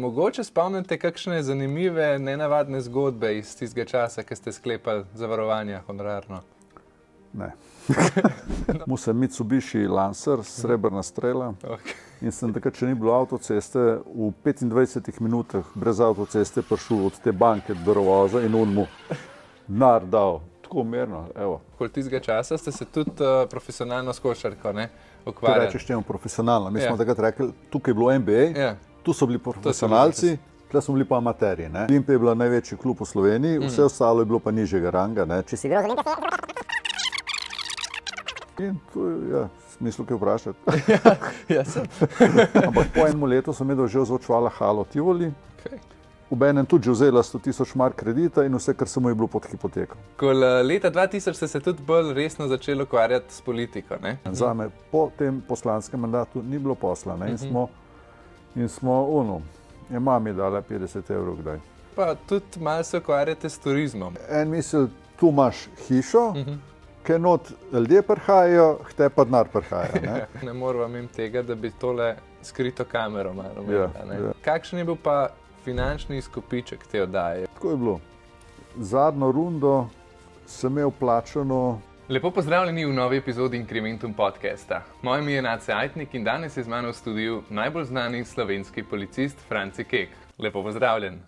Mogoče spomnite kakšne zanimive, nenavadne zgodbe iz tistega časa, ko ste sklepali zavarovanja honorarno? Ne. Mu sem Mitsubishi Lancer, srebrna strela. Okay. In sem takrat, če ni bilo avtoceste, v 25 minutah brez avtoceste prišel od te banke do Rovoza in on mu denar dal. Tako mirno, evo. Okoli tistega časa ste se tudi profesionalno s košarko ukvarjali. To rečeš temu profesionalno. Mi smo takrat rekli, tukaj je bilo NBA, tu so bili profesionalci, tukaj smo bili pa amaterji. Olimpija je bila največji klub v Sloveniji, vse ostalo je bilo pa nižjega ranga. Če si igral za Olimpijo, in tu je smisel kaj vprašati. Ja, sem. Ampak po enem letu sem imel že ozvočevala Halo Tivoli. Obenem tudi že vzela 100.000 mark kredita in vse, kar se mu je bilo pod hipoteko. Leta 2000 ste se tudi bolj resno začeli ukvarjati s politiko, ne? Zame po tem poslanskem mandatu ni bilo posla, ne? In smo je mami dala 50 evrov kdaj. Pa tudi malo se ukvarjate s turizmom. En misel, tu imaš hišo, kaj not ljudje prihajajo, te pa denar prihaja. Ne moramo mimo tega, da bi tole skrito kamero malo imela. Kakšen je bil pa finančni izkupiček te oddaje? Tako je bilo. Zadnjo rundo sem imel plačano. Lepo pozdravljeni v novi epizodi Inkrementum podcasta. Moje ime je Nace Ajtnik in danes je z mano v studiu najbolj znani slovenski policist Franci Kek. Lepo pozdravljen.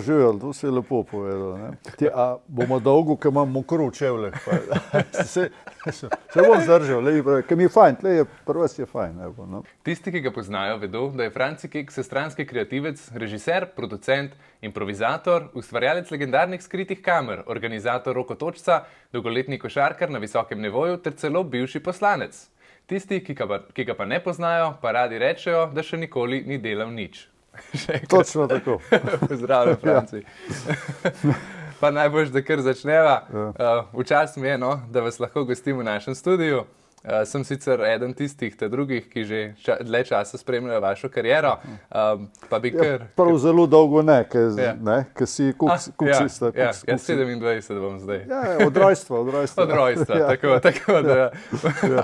Živel, to si je lepo povedal. Bomo dolgo, ker imam mokro v čevljih. Se bom zdržal, ker mi je fajn, prvo si je fajn. Tisti, ki ga poznajo, vedo, da je Franci Kek vsestranski kreativec, režiser, producent, improvizator, ustvarjalec legendarnih skritih kamer, organizator rokotočca, dolgoletni košarkar na visokem nivoju ter celo bivši poslanec. Tisti, ki ga pa ne poznajo, pa radi rečejo, da še nikoli ni delal nič. Točno tako. Pozdravljen, Franci. Pa najbolj, da kar začneva. Včasih mi je, da vas lahko gostim v našem studiu. Sem sicer eden tistih drugih, ki že dlje časa spremljajo vašo kariero. Pa bi kar... Prav zelo dolgo ne, ker si kuksista. Ja, 27 bom zdaj. Od rojstva. Od rojstva, tako da...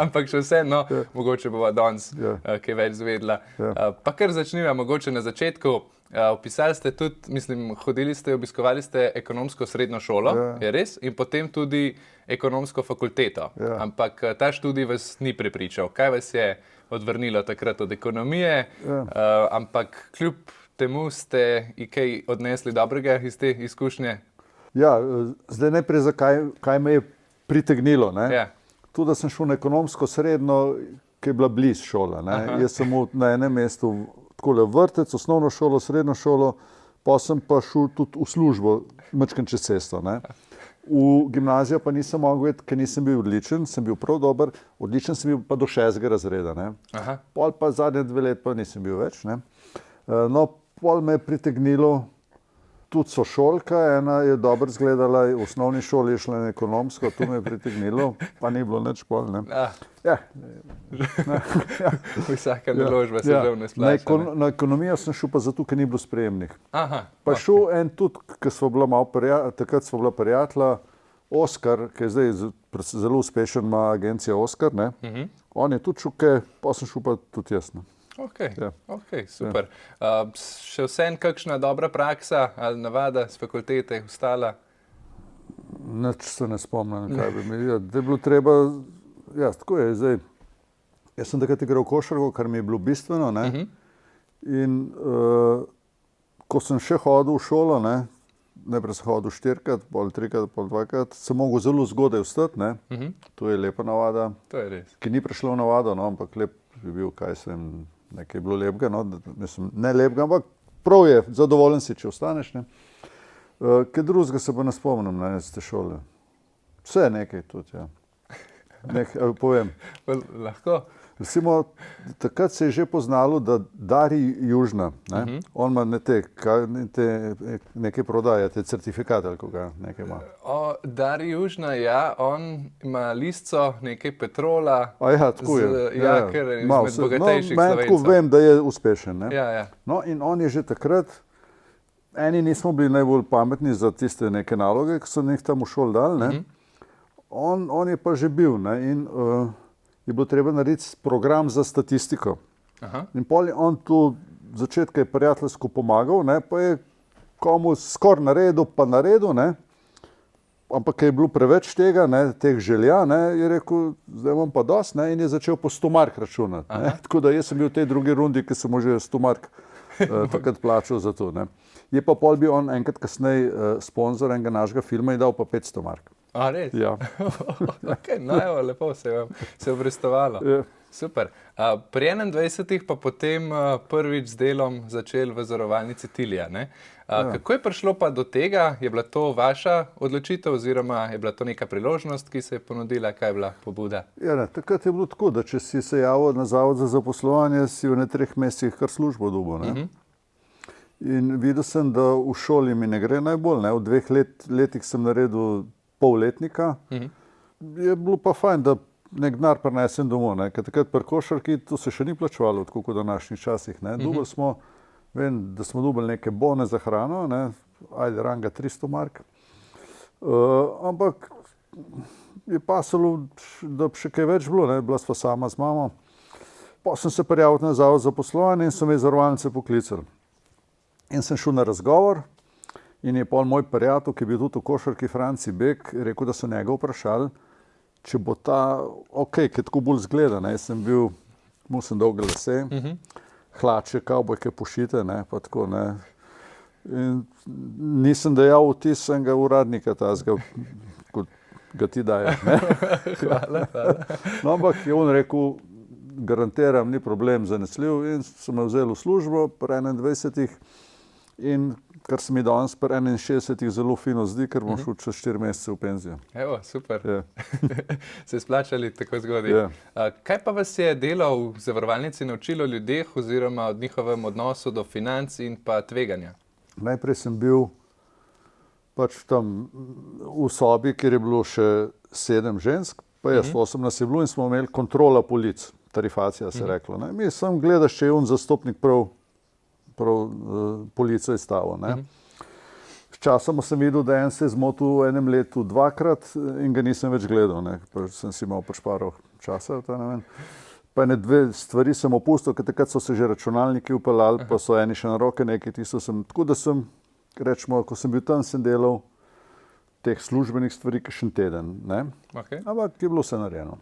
Ampak še vse, mogoče bova danes kaj več zvedla. Pa kar začniva mogoče na začetku. Opisali ste tudi, obiskovali ste ekonomsko srednjo šolo, je res, in potem tudi ekonomsko fakulteto. Ampak ta študij vas ni prepričal. Kaj vas je odvrnilo takrat od ekonomije? Ampak kljub temu ste kaj odnesli dobrega iz te izkušnje? Ja, zdaj najprej kaj me je pritegnilo. Tu, da sem šel na ekonomsko srednjo, ki je bila blizu šola. Jaz sem na enem mestu takole vrtec, osnovno šolo, srednjo šolo, pa sem pa šel tudi v službo, majčkeno čez cesto. V gimnazijo pa nisem mogel iti, ker nisem bil odličen, sem bil prav dober, odličen sem bil pa do 6. razreda. Pol pa zadnje 2 leta pa nisem bil več. Pol me je pritegnilo tudi sošolka, ena je dobro izgledala, v osnovni šoli je šla na ekonomsko, tu me je pritegnilo, pa ni bilo nič pol. Vsaka naložba se že ne splača. Na ekonomijo sem šel pa zato, ker ni bilo sprejemnih. Pa šel en tudi, ker takrat sva bila prijatelja, Oskar, ki je zdaj zelo uspešen, ima agencija Oskar, on je tudi šel, pa sem šel pa tudi jaz. Ok, super. Še vsem kakšna dobra praksa ali navada z fakultete ostala? Nič se ne spomnim, kaj bi mi. Da je bilo treba, tako je zdaj. Jaz sem takrat igral košarko, kar mi je bilo bistveno. In ko sem še hodil v šolo, najprej sem hodil 4-krat, pol 3-krat, pol 2-krat, sem mogel zelo zgodaj vstati. To je lepa navada. To je res. Ki ni prišlo v navado, ampak lep je bil, nekaj je bilo lepega, ne lepega, ampak prav je, zadovoljen si, če ostaneš. Kaj drugega se pa ne spomnim, iz te šole. Vse nekaj tudi, povem. Lahko. Recimo, takrat se je že poznalo, da Dari Južna, on ima nekaj prodaje, te certifikate ali koga, nekaj ima. Dari Južna, on ima listco, nekaj petrola. Tako je. Ker je izmed bogatejših Slovencev. Tako vem, da je uspešen. In on je že takrat, eni nismo bili najbolj pametni za tiste neke naloge, ki so njih tam v šoli dali. On je pa že bil in je bilo treba narediti program za statistiko. In pol je on tu začetka je prijateljsko pomagal, ne, pa je komu skoraj naredil, ne, ampak je bilo preveč tega, ne, teh želja, ne, je rekel, zdaj imam pa dosti, ne, in je začel po 100 mark računati. Ne. Tako da jaz sem bil v tej drugi rundi, ki sem mu že 100 mark takrat plačal za to. Ne. Je pa pol bil on enkrat kasneje sponzor enega našega filma in dal pa 500 mark. A, res? Ja. Okay, no, evo, lepo se je obrestovalo. Ja. Super. Pri 21 pa potem prvič z delom začel v zavarovalnici Tilia, ne? Kako je prišlo pa do tega? Je bila to vaša odločitev oziroma je bila to neka priložnost, ki se je ponudila? Kaj je bila pobuda? Ja, ne, takrat je bilo tako, da če si se javil na zavod za zaposlovanje, si v 3 mesecih kar službo dobil, ne? In videl sem, da v šoli mi ne gre najbolj, ne? V 2 letih sem naredil polletnika. Je bilo pa fajn, da nek denar prinesem domov, ne? Ker takrat pri košarki to se še ni plačevalo, tako kot v današnjih časih, ne? Dobili smo, vem, da smo dobili neke bone za hrano, ne? Ajde, ranga 300 mark. Ampak je pasalo, da bi še kaj več bilo, ne? Bila sva sama z mamo. Pa sem se prijavil na zavod za zaposlovanje in so me iz zavarovalnice poklicali. In sem šel na razgovor in je pol moj prijatelj, ki je bil tudi v košarki, Franci Bek, rekel, da so njega vprašali, če bo ta, ok, ki tako bolj zgleda, ne, jaz sem bil, imel sem dolge lase, hlače, kavbojke pošite, ne, pa tako, ne. In nisem dejal vtis enega uradnika tazga, kot ga ti daje, ne. Hvala. No, ampak je on rekel, garantiram, ni problem, zanesljiv, in so me vzeli v službo pri 21. In kar se mi danes pri 61 zelo fino zdi, ker bom šel čez 4 mesece v penzijo. Evo, super. Ja. Se splačali tako zgodaj. Ja. Kaj pa vas je delo v zavarovalnici naučilo o ljudeh oziroma od njihovem odnosu do financ in pa tveganja? Najprej sem bil pač tam v sobi, kjer je bilo še 7 žensk, pa jaz 8 nas je bilo in smo imeli kontrola polic, tarifacija se reklo. Ne. Mi sem gledaš, če je on zastopnik prav polico izstavil. Sčasoma sem videl, da en se je zmotil v enem letu 2-krat in ga nisem več gledal, ne. Sem si malo prišparal časa. Pa ene 2 stvari sem opustil, ker takrat so se že računalniki upeljali, pa so eni še na roke nekaj, tisto sem, tako da sem, rečemo, ko sem bil tam, sem delal teh službenih stvari kakšen teden, ne. Okay. Ampak je bilo vse narejeno.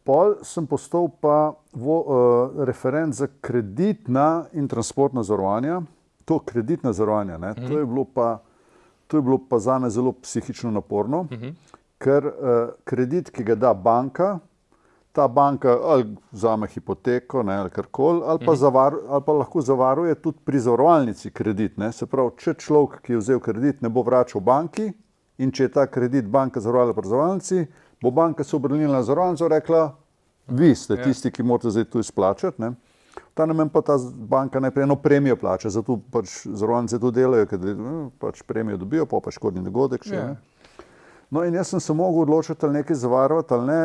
Pol sem postal pa referent za kreditna in transportna zavarovanja. To kreditna zavarovanja, ne, to je bilo pa zame zelo psihično naporno, ker kredit, ki ga da banka, ta banka ali vzame hipoteko, ne, ali karkoli, ali pa lahko zavaruje tudi pri zavarovalnici kredit, ne. Se pravi, če človek, ki je vzel kredit, ne bo vračal banki in če je ta kredit banka zavarovala pri zavarovalnici, bo banka se obrnila na zavarovalnico, rekla, vi ste tisti, ki morate zdaj to izplačati, ne. V ta namen pa ta banka najprej eno premijo plača, zato pač zavarovalnice to delajo, ker pač premijo dobijo, pa škodni dogodek še, ne. No in jaz sem se mogel odločiti, ali nekaj zavarovati ali ne,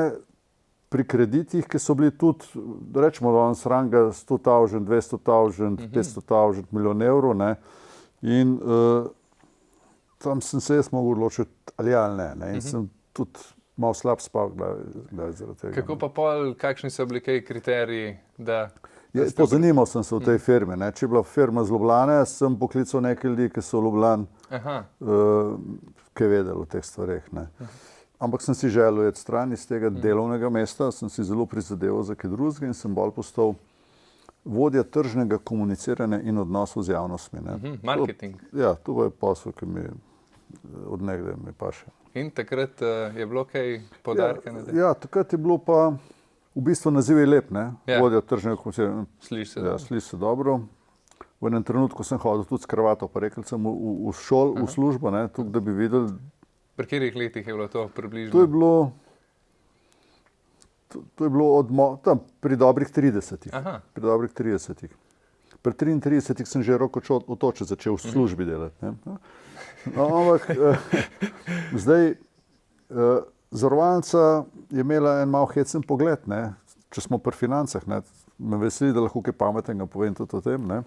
pri kreditih, ki so bili tudi, rečemo, danes ranga 100.000, 200.000, 500.000, milijon evrov, ne. In tam sem se jaz mogel odločiti, ali ne, ne. In sem tudi malo slab spal, gledaj zaradi tega. Kako pa pol, kakšni so bili kaj kriteriji, da... Pozanimal sem se v tej firmi, ne. Če je bila firma z Ljubljane, sem poklical nekaj ljudi, ki so v Ljubljani, kaj vedeli o teh stvareh, ne. Ampak sem si želel iti stran iz tega delovnega mesta, sem si zelo prizadeval za kaj drugega in sem bolj postal vodja tržnega komuniciranja in odnosov z javnostmi, ne. Marketing. Ja, to je posel, ki mi od nekdaj mi paše. In takrat je bilo kaj poudarka? Ja, takrat je bilo pa, v bistvu naziv je lep, ne, vodja tržnega komuniciranja. Sliši se dobro. Ja, sliši se dobro. V enem trenutku sem hodil tudi s kravato, pa rekel sem v službo, ne, tukaj, da bi videli. Pri katerih letih je bilo to približno? To je bilo tam pri dobrih 30-ih. Pri dobrih 30-ih. Pri 33-ih sem že roko otoče začel v službi delati, ne. No, ampak zdaj zavarovalnica je imela en malo hecen pogled, ne, če smo pri financah, ne. Me veseli, da lahko kaj pametnega povem tudi o tem, ne.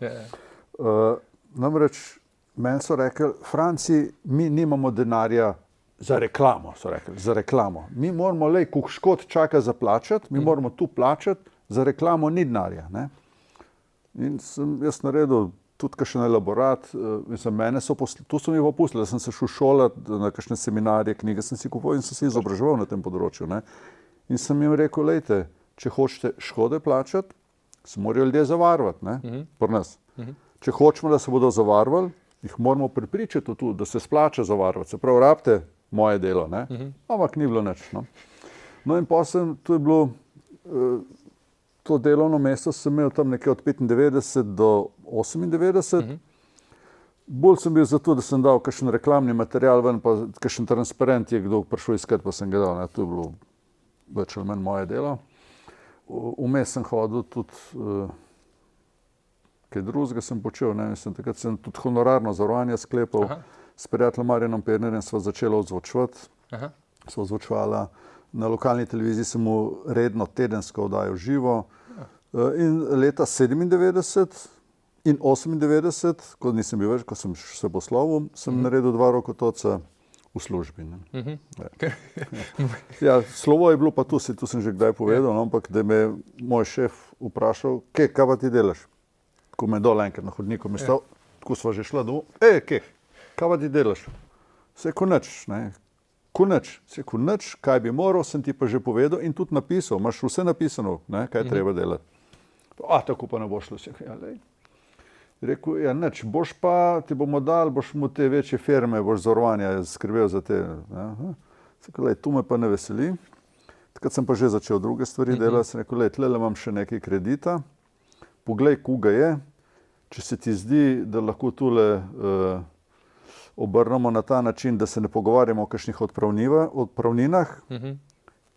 Namreč meni so rekli, Franci, mi nimamo denarja za reklamo, so rekli, za reklamo. Mi moramo, koliko škod čaka za plačati, mi moramo tu plačati, za reklamo ni denarja, ne. In sem jaz naredil tudi kakšen elaborat, tu so mi pa pustili, da sem se šel šolati na kakšne seminarje, knjige sem si kupoval in sem se izobraževal na tem področju. Ne. In sem jim rekel, lejte, če hočete škode plačati, se morajo ljudje zavarovati, ne, pri nas. Če hočemo, da se bodo zavarovali, jih moramo prepričati tudi, da se splača zavarovati, se pravi, rabite moje delo, ne, ampak ni bilo nič. No in potem, to je bilo, to delovno mesto sem imel tam nekje od 95 do 98. Bolj sem bil zato, da sem dal kakšen reklamni material ven, pa kakšen transparent je kdo prišel iskat, pa sem ga dal. Ne. To je bilo več ali manj moje delo. Vmes sem hodil tudi, kaj drugega sem počel. Ne. Mislim, takrat sem tudi honorarno zavarovanje sklepal. S prijateljem Marjanom Pernerjem sva začela odzvočevati. Sva odzvočevala. Na lokalni televiziji sem mu redno tedensko oddajal živo. In leta 97 in 98, ko nisem bil več, ko sem se poslovil, sem naredil 2 rokotoca v službi. Ja, slovo je bilo pa tu sem že kdaj povedal, no, ampak da me moj šef vprašal, kaj pa ti delaš? Ko me dol enkrat na hodniku stal, ko sva že šla domov, kaj pa ti delaš? Vse ko nič, ne. Ko nič, kaj bi moral, sem ti pa že povedal in tudi napisal, imaš vse napisano, ne, kaj treba delati. Tako pa ne bo šlo. Rekel, ja nič, boš pa, ti bomo dali, boš mu te večje firme, boš zavarovanja skrbel za te. Rekel, tu me pa ne veseli. Takrat sem pa že začel druge stvari delati, sem rekel, tlele imam še nekaj kredita, poglej, koga je, če se ti zdi, da lahko tule obrnemo na ta način, da se ne pogovarjamo o kakšnih odpravninah,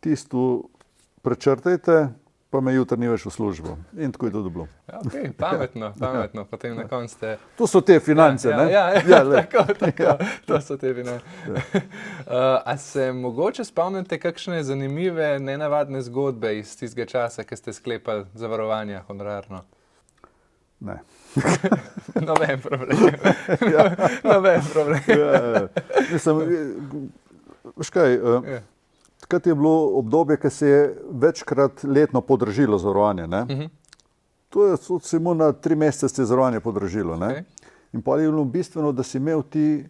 tisto prečrtajte, pa me jutri ni več v službo. In tako je tudi bilo. Ja, okay, pametno. Potem na koncu ste... To so te finance, ne? Ja, tako, to so te finance. A se mogoče spomnite kakšne zanimive, nenavadne zgodbe iz tistega časa, ki ste sklepali zavarovanja honorarno? Ne. Noben problem. Noben problem. Mislim, veš kaj, takrat je bilo obdobje, ki se je večkrat letno podražilo zavarovanje. To je samo na 3 mesece se je zavarovanje podražilo. Ne? In pa je bilo bistveno, da si imel ti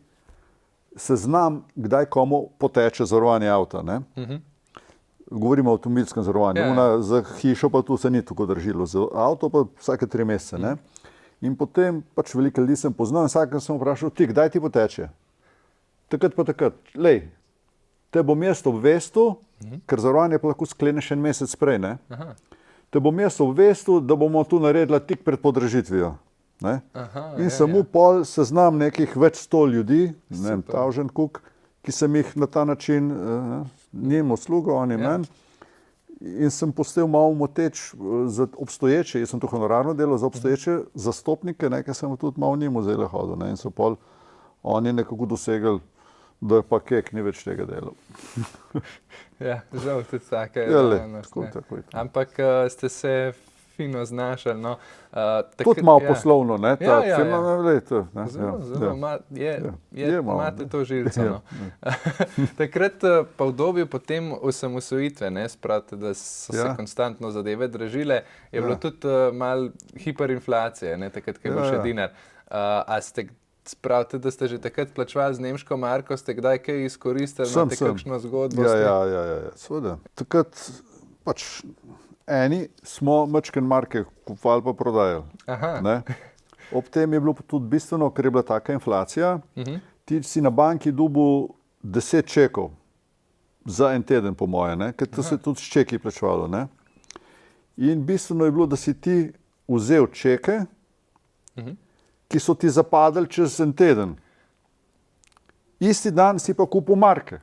seznam, kdaj komu poteče zavarovanje avta. Ne? Govorimo o avtomobilskem zavarovanju. Za hišo pa tu se ni tako držilo, za avto pa vsake 3 mesece. Ne? In potem pač veliko ljudi sem poznal in vsakega sem vprašal, kdaj ti poteče? Takrat pa takrat. Lej, te bom jaz obvestil, ker zavarovanje pa lahko skleneš en mesec prej. Ne? Te bom jaz obvestil, da bomo tu naredila tik pred podražitvijo. Ne? In samo pol seznam nekih več 100 ljudi, ne vem, tavžen kuk, ki sem jih na ta način njim uslugal, oni meni. In sem postal malo moteč za obstoječe, jaz sem to honorarno delal za obstoječe zastopnike, nekaj sem tudi malo njim vzeli hodil. Ne? In so pol oni nekako dosegli, da je pa kek ni več tega delal. Ja, žal tudi take. Tako. Ampak ste se fino znašali. No. Tudi malo poslovno, ne? Zelo, imate to živce. No. Takrat pa v obdobju potem osamosvojitve, ne, spravite, da so se konstantno zadeve dražile, je bilo tudi malo hiperinflacije, ne, takrat, ko je bil še dinar. A ste spravite, da ste že takrat plačevali z nemško marko, ste kdaj kaj izkoristili, imate kakšno zgodbo? Ja, seveda. Takrat pač eni smo majčkeno marke kupovali pa prodajali. Ob tem je bilo tudi bistveno, ker je bila taka inflacija, ti si na banki dobil 10 čekov za en teden, po moje, ne? Ker to se tudi s čeki plačevalo. Ne? In bistveno je bilo, da si ti vzel čeke, ki so ti zapadali čez en teden. Isti dan si pa kupil marke.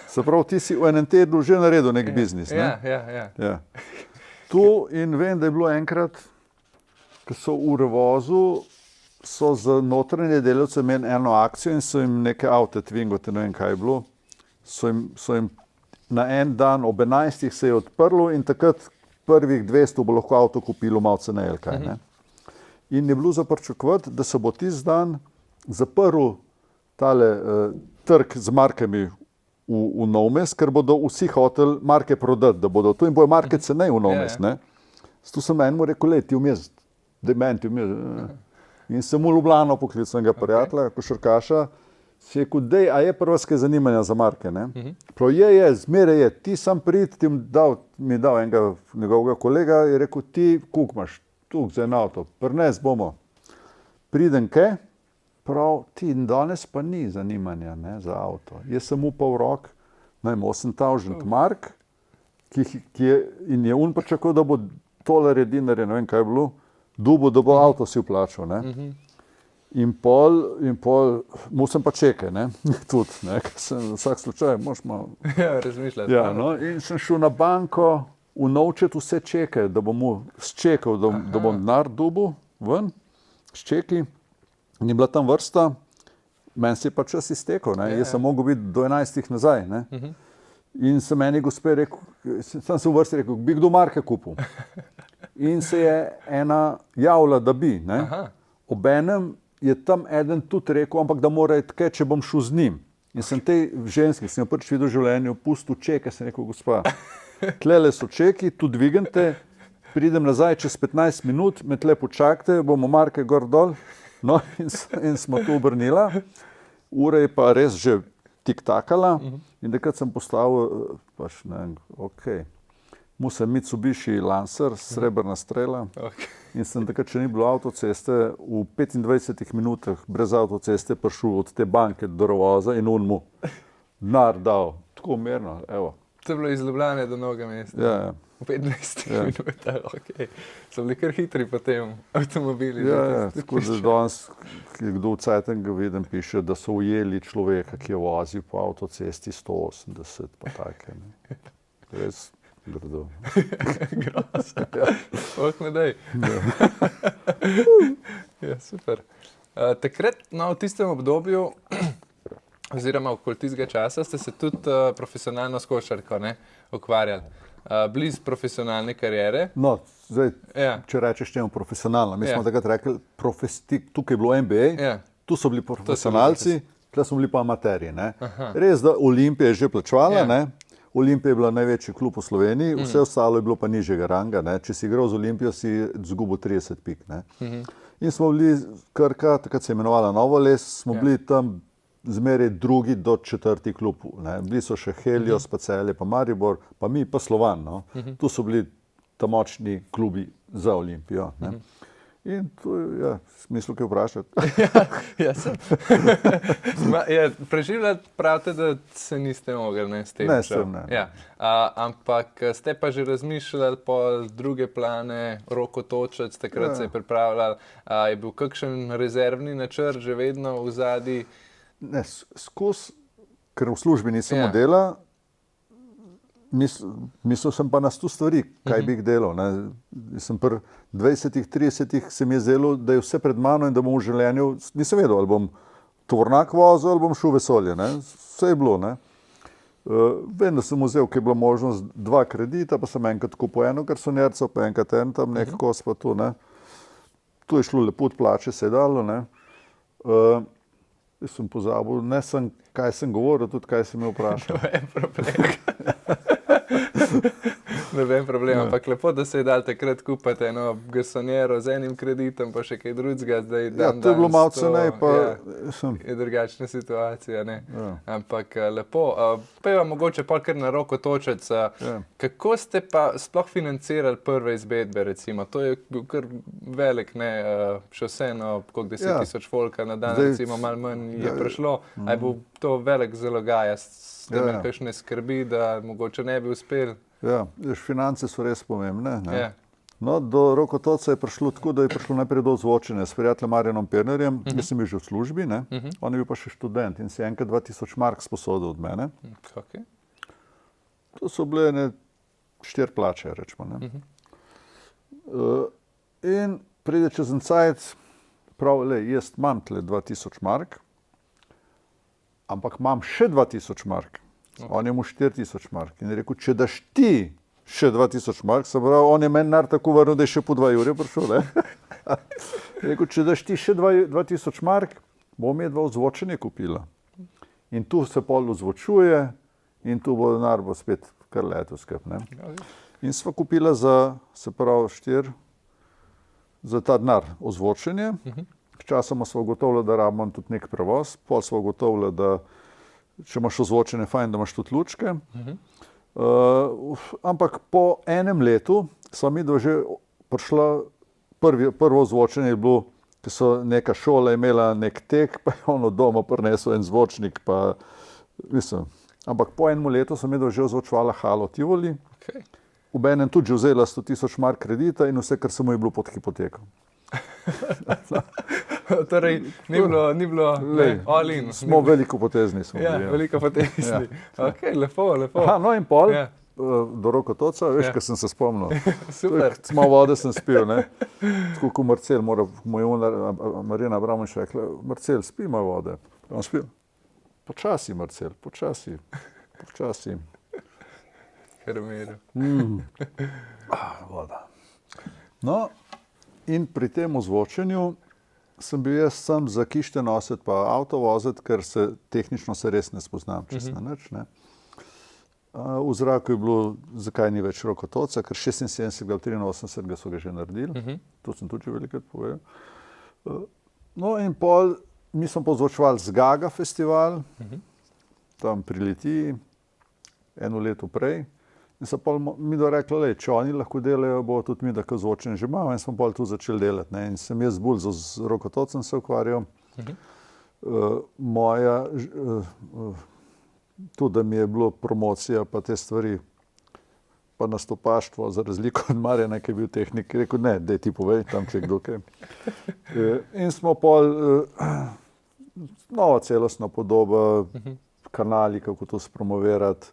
Se pravi, ti si v enem tednu že naredil nek biznis. Ne? Ja. Tu in vem, da je bilo enkrat, ko so v Revozu, so za notranje delavce imeli eno akcijo in so jim neke avte Twingote, ne vem kaj je bilo, so jim na en dan ob 11 se je odprlo in takrat prvih 200 bo lahko avto kupilo malo ceneje, kaj ne. In je bilo za pričakovati, da se bo tisti dan zaprl tale trg z markami v Novmes, ker bodo vsi hoteli marke prodati, da bodo tu in bojo marke ceneje v Novmes. Tu sem enemu rekel, ti vmes, dementi. In sem v Ljubljano poklical enega prijatelja, košarkaša, si je rekel, dej, a je prvske zanimanja za marke, ne? Prav je, zmeraj je, ti sam prid, mi dal enega njegovega kolega, je rekel, ti koliko imaš, tukaj za en avto, prines bomo. Pridem ke, prav, ti danes pa ni zanimanja, ne, za avto. Jaz sem upal v rok, 8,000 mark, in je on pričakoval, da bo tolar dinarje, ne vem kaj je bilo, dubo, da bo avto si vplačal, ne. In pol, musem pa čekaj, ne, tudi, ne, ker sem vsak slučaj, moš malo... Ja, razmišljati. Ja, no, in sem šel na banko unovčiti vse čeke, da bom mu zčekal, da bom denar dobil ven, s čeki, in je bila tam vrsta, meni se je pa čas iztekel, ne, jaz sem mogel biti do 11 nazaj, ne, in sem meni gospe rekel, sem se v vrsti rekel, bi kdo marke kupil. In se je ena javila, da bi, ne, obenem je tam eden tudi rekel, ampak da mora iti kaj, če bom šel z njim. In sem tej ženski, sem jo prvič videl v življenju, pustil čeke, sem rekel, gospa, tlele so čeki, tu dvignite, pridem nazaj čez 15 minut, me tle počakajte, bomo marke gor dol, no in smo tu obrnila. Ura je pa res že tik-takala in takrat sem postavil, pač ne vem, okej. Musem Mitsubishi Lancer, srebrna strela. In sem takrat, če ni bilo avtoceste, v 25 minutah brez avtoceste prišel od te banke do Rovoza in on mu denar dal. Tako mirno, evo. To je bilo iz Ljubljane do Novega mesta. Ja. V 15 minutah, okej. So bili kar hitri potem avtomobili. Ja, tako da danes, kdo v Cajtengu vidim, piše, da so ujeli človeka, ki je vozil po avtocesti 180, pa take. Ne. Res grdo. Grozno. Oh, ne daj. Ja, super. Takrat, no, v tistem obdobju, oziroma okoli tistega časa, ste se tudi profesionalno s košarko ukvarjali. Blizu profesionalne kariere. No, zdaj, če rečeš temu profesionalno, mi smo takrat rekli, tukaj je bilo NBA, tu so bili profesionalci, tukaj smo bili pa amaterji. Res, da Olimpija je že plačevala, ne? Olimpija je bila največji klub v Sloveniji, vse ostalo je bilo pa nižjega ranga, ne? Če si igral z Olimpijo, si izgubil 30 pik. Ne? In smo bili Krka, takrat se je imenovala Novoles, smo bili tam zmeraj drugi do četrti klub. Ne? Bili so še Helios, pa Celje, pa Maribor, pa mi, pa Slovan. No? Tu so bili ta močni klubi za Olimpijo. Ne? In to je smisel, kaj vprašati. Ja, sem. Preživljati pravite, da se niste mogli s tem. Ne, sem ne. Ja. Ampak ste pa že razmišljali po druge plane, Roko Točec, takrat se je pripravljali. Je bil kakšen rezervni načrt že vedno v zadnji? Ne, skozi, ker v službi nisem modela, mislil sem pa na 100 stvari, kaj bi jih delal. Sem pri 20-30 se mi je zdelo, da je vse pred mano in da bom v življenju, nisem vedel, ali bom tovornjak vozil, ali bom šel v vesolje. Ne? Vse je bilo. Ne? Vem, da sem vzel, ki je bila možnost 2 kredita, pa sem enkrat kupil eno garsonjerco, pa enkrat en tam nek kos pa tu. Ne? Tu je šlo lepo od plače, se je dalo. Ne? Jaz sem pozabil, ne sem, kaj sem govoril, tudi kaj sem me vprašal. Ne vem problem, ampak lepo, da se je dal takrat kupiti eno garsonjero z enim kreditom, pa še kaj drugega. Ja, to je bilo malo cenej, pa... Je drugačna situacija, ne. Ampak lepo. Peva mogoče pa kar na Roko Točec. Kako ste pa sploh financirali prve izvedbe, recimo? To je bil kar velik, ne, še vseeno, koliko 10,000 folka na dan, recimo, malo manj je prišlo. A je bil to velik zalogaj? Ste imeli kakšne skrbi, da mogoče ne bi uspeli? Ja, finance so res pomembne. No, do Roko Točca je prišlo tako, da je prišlo najprej do ozvočenja s prijateljem Marjanom Pirnerjem, jaz sem bil že v službi, ne? On je bil pa še študent in si enkrat 2000 mark sposodil od mene. To so bile 4 plače, rečemo. Ne? In pride čez en cajt, pravi, jaz imam tle 2000 mark, ampak imam še 2000 mark. On je mu 4000 mark. In je rekel, če daš ti še 2000 mark, se pravi, on je meni nar tako vrnil, da je še po 2 ure prišel. Je rekel, če daš ti še 2000 mark, bom jedva ozvočenje kupila. In tu se pol ozvočuje in tu bo denar bo spet kar leto skup. In sva kupila za, se pravi, za ta denar ozvočenje. Časoma smo ugotovili, da rabimo tudi nek prevoz, pol smo ugotovili, da če imaš ozvočenje, fajn, da imaš tudi lučke. Ampak po enem letu smo mi že prišla, prvo ozvočenje je bilo, ki so neka šola imela nek tek, pa je ono doma prinesel en zvočnik, pa mislim. Ampak po enem letu sem mi že ozvočevala halo Tivoli. V enem tudi že vzela 100.000 mark kredita in vse, kar se mu je bilo pod hipoteko. Torej, ni bilo all in. Smo velikopotezni. Velikopotezni. Ok, lepo. No in pol, do Rokotoca, veš, kaj sem se spomnil. Super. Malo vode sem spil, ne. Tako kot Marcel, Marjana Abramovič rekla, Marcel, spij malo vode. On spil. Počasi, Marcel, počasi. Krmir. Voda. No, in pri tem ozvočenju sem bil jaz sam za kište nositi pa avto voziti, ker tehnično se res ne spoznam, čisto na nič. V zraku je bilo, zakaj ni več Rokotoca, ker 76. 83. so ga že naredili. To sem tudi velikrat povedal. No in pol, mi smo pozvočevali Zgaga festival, tam pri Litiji, eno leto prej. In so pol mi rekli, če oni lahko delajo, bo tudi mi tako zvočenje že imamo, in smo pol tu začeli delati. In sem jaz bolj z Rokotocem se ukvarjal. Tudi, da mi je bilo promocija pa te stvari, pa nastopaštvo, za razliko od Marjana, ki je bil tehnik, rekel, ne, daj ti povej, tam če kdo kaj. In smo pol nova celostna podoba, kanali, kako to spromovirati,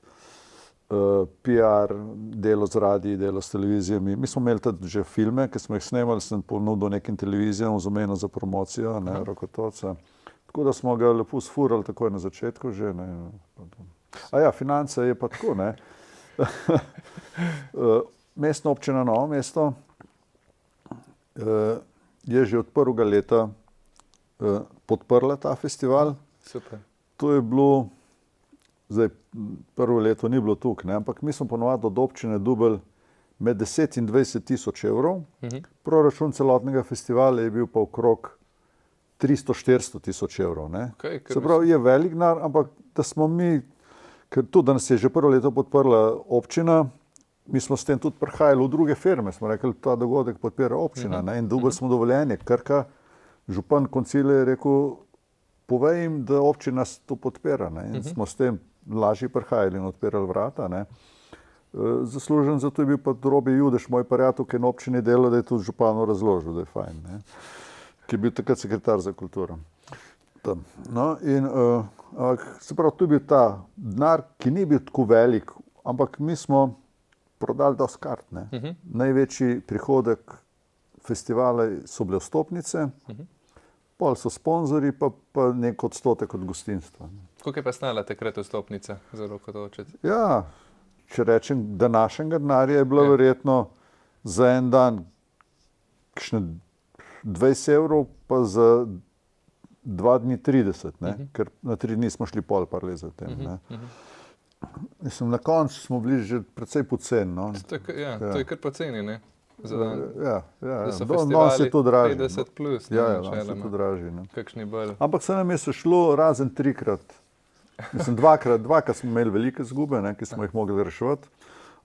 PR, delo z radiji, delo s televizijami. Mi smo imeli tudi že filme, ki smo jih snemali, sem ponudil nekim televizijam z omenjo za promocijo, Rokotoca. Tako da smo ga lepo sfurali takoj na začetku že. Finance je pa tako, ne. Mestna občina Novo mesto je že od prvega leta podprla ta festival. Super. To je bilo, zdaj prvo leto ni bilo tukaj, ampak mi smo ponovadi od občine dobili med 10 in 20 tisoč evrov. Proračun celotnega festivala je bil pa okrog 300-400 tisoč evrov. Se pravi, je velik denar, ampak da smo mi, ker tudi da nas je že prvo leto podprla občina, mi smo s tem tudi prihajali v druge firme, smo rekli, ta dogodek podpira občina, in dobili smo dovoljenje. Krka, župan Koncilij je rekel, povej jim, da občina to podpira. In smo s tem lažje prihajali in odpirali vrata. Zaslužen za to je bil pa Robi Judež, moj prijatelj, ki je na občini delal, da je tudi županu razložil, da je fajn. Ki je bil takrat sekretar za kulturo. No, in se pravi, tu je bil ta denar, ki ni bil tako velik, ampak mi smo prodali dosti kart. Največji prihodek festivala so bile vstopnice, pol so sponzorji, pa nek odstotek od gostinstva. Koliko je pa stala takrat vstopnica za Rokotočec? Ja, če rečem, današnjega denarja je bilo verjetno za en dan kakšne 20 evrov, pa za 2 dni 30, ker na 3 dni smo šli pol par let za tem. Mislim, na koncu smo bili že precej poceni. To je kar poceni, ne? Da se to draži. 50 plus. Da se to draži. Kakšni bolj. Ampak se nam je šlo razen 3-krat. Mislim, dvakrat smo imeli velike izgube, ki smo jih mogli reševati.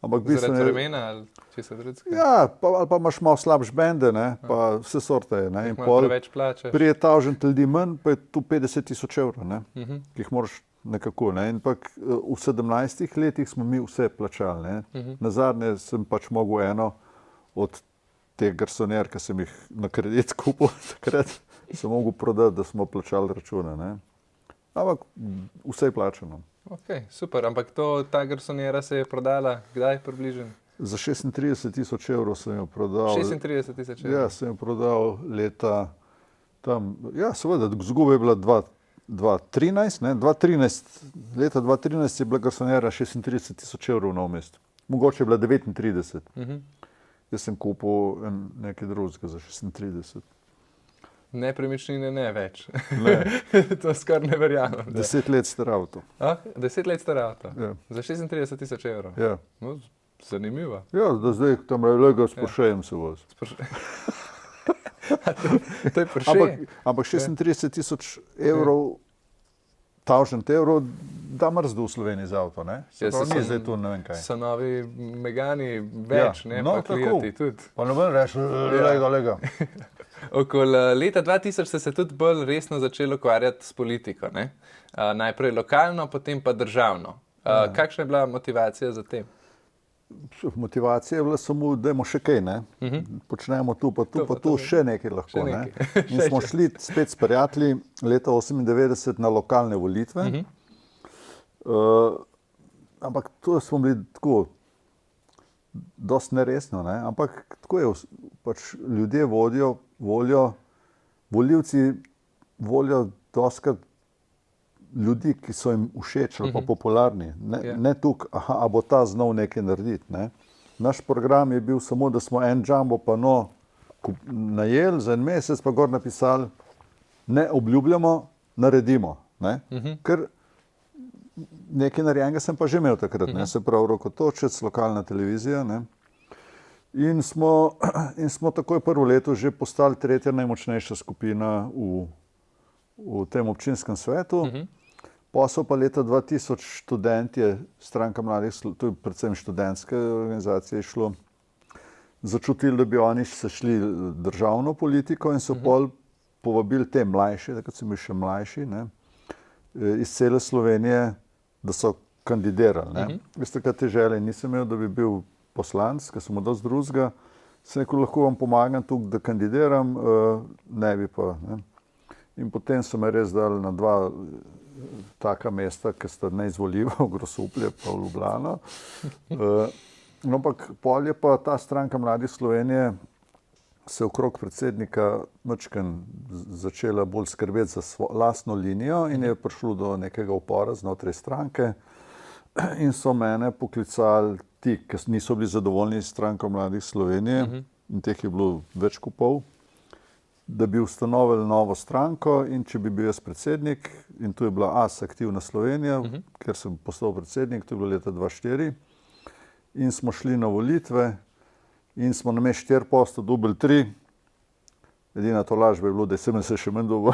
Zaradi vremena ali česa drugega? Ja, ali pa imaš malo slabš bende, pa vse sorte je. Jih malo preveč plačaš. Prije tažent ljudi manj, pa je tu 50 tisoč evrov, ki jih moraš nekako. In pa v 17 letih smo mi vse plačali. Nazadnje sem pač mogel eno od teh garsonjer, ki sem jih na kredit kupil, takrat sem mogel prodati, da smo plačali račune. Ampak vse je plačano. Ok, super. Ampak ta garsonjera se je prodala kdaj približno? Za 36 tisoč evrov sem jo prodal. 36 tisoč evrov? Ja, sem jo prodal leta tam, ja, seveda, izguba je bila 2013. Leta 2013 je bila garsonjera 36 tisoč evrov na mestu. Mogoče je bila 39. Jaz sem kupil nekaj drugega za 36. Nepremičnine ne več. Ne. To skoraj ne verjamem. 10 let star avto. 10 let star avto? Ja. Za 36 tisoč evrov? Ja. No, zanimivo. Ja, da zdaj tam le ga s Porschejem se vozi. To je prše. Ampak 36 000 evrov da mrzdo v Sloveniji za avto, ne? Se pravi, ni zdaj tu ne vem kaj. So novi Megani več, ne? Pa Clioti tudi. Pa noben reči, lega. Okoli leta 2000 ste se tudi bolj resno začeli ukvarjati s politiko, ne? Najprej lokalno, potem pa državno. Kakšna je bila motivacija za tem? Motivacija je bila samo, dajmo še kaj, ne? Počnemo tu, pa tu, še nekaj lahko, ne? In smo šli spet s prijatelji leta 1998 na lokalne volitve. Ampak to smo bili tako, dosti neresno, ne? Ampak tako je, pač ljudje volijo, volivci volijo dostikrat ljudi, ki so jim všeč ali pa popularni. Ne tukaj, a bo ta znal nekaj narediti. Ne? Naš program je bil samo, da smo en jumbo pano najeli za en mesec, pa gor napisali, ne obljubljamo, naredimo. Ne? Ker nekaj narejenega sem pa že imel takrat, ne? Se pravi Rokotočec, lokalna televizija. Ne? In smo takoj prvo leto že postali tretja najmočnejša skupina v tem občinskem svetu. Posel pa leta 2000 študentje, stranka mladih, to je predvsem študentske organizacije, šlo, začutili, da bi oni se šli državno politiko in so pol povabili te mlajše, takrat so bili še mlajši, ne, iz cele Slovenije, da so kandidirali. Ne. Veste, kaj te želje nisem imel, da bi bil poslanec, ker sem dosti drugega, sem rekel, lahko vam pomagam tukaj, da kandidiram, ne bi pa. Ne. In potem so me res dali na dva taka mesta, ki sta neizvoljiva, v Grosuplje pa v Ljubljano. Ampak pol je pa ta stranka Mladih Slovenije se okrog predsednika Mečken začela bolj skrbeti za lastno linijo in je prišlo do nekega upora znotraj stranke in so mene poklicali ti, ki niso bili zadovoljni s stranko Mladih Slovenije, in teh je bilo več kot pol, da bi ustanovili novo stranko in če bi bil jaz predsednik, in tu je bila AS Aktivna Slovenija, ker sem postal predsednik, to je bilo leta 2004, in smo šli na volitve in smo namesto 4 posto dobili 3. Edina tolažba je bilo, da sem se še manj dobil,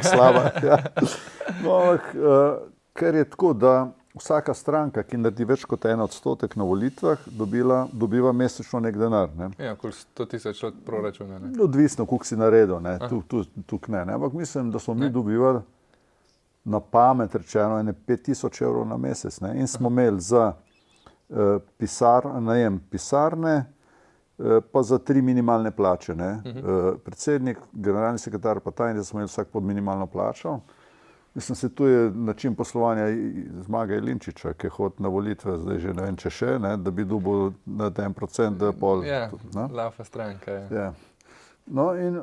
slaba. Ja. No, ker je tako, da vsaka stranka, ki naredi več kot 1% na volitvah, dobiva mesečno nek denar. Ne? Ja, okoli 100,000 od proračuna. Ne? Odvisno, koliko si naredil, ne? Tukaj ne. Ampak mislim, da smo mi dobivali na pamet rečeno 5,000 evrov na mesec. Ne? In smo imeli za najem pisarne, pa za 3 minimalne plače. Ne? Predsednik, generalni sekretar pa tajnik, da smo imeli vsak pod minimalno plačo. Mislim, se tu je način poslovanja Zmaga Jelinčiča, ki je hodil na volitve, zdaj že ne vem, če še, ne, da bi dobil na 1%, da pol. Ja, laufa stranka. Ja. No in,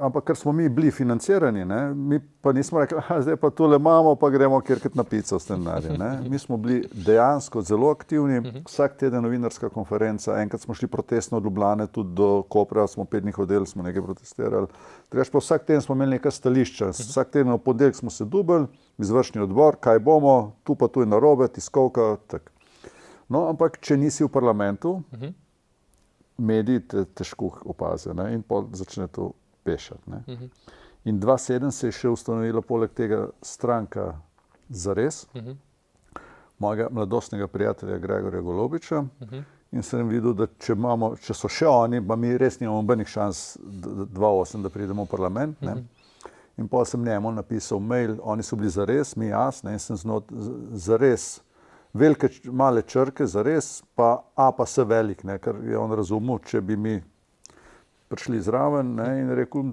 ampak ker smo mi bili financirani, ne, mi pa nismo rekli, zdaj pa tole imamo, pa gremo kjerkrat na pico s tem denarjem. Mi smo bili dejansko zelo aktivni, vsak teden novinarska konferenca, enkrat smo šli protestno od Ljubljane tudi do Kopra, smo 5 dni hodili, smo nekaj protestirali. Drugače pa vsak teden smo imeli nekaj stališča, vsak teden v ponedeljek smo se dobili, izvršni odbor, kaj bomo, tu pa tu je narobe, tiskovka, tak. No, ampak če nisi v parlamentu, mediji te težko opazijo, ne? In potem začne to pešati. Ne? In 2007 se je še ustanovila poleg tega stranka Zares, mojega mladostnega prijatelja Gregorja Golobiča, in sem videl, da če so še oni, pa mi res nimamo nobenih šans 2008, da pridemo v parlament. Ne? In potem sem njemu napisal mail, oni so bili Zares, mi jaz, ne? In sem Zares, velike male črke, Zares, pa A pa se velik, ne, ker je on razumel, če bi mi prišli zraven, ne, in rekel,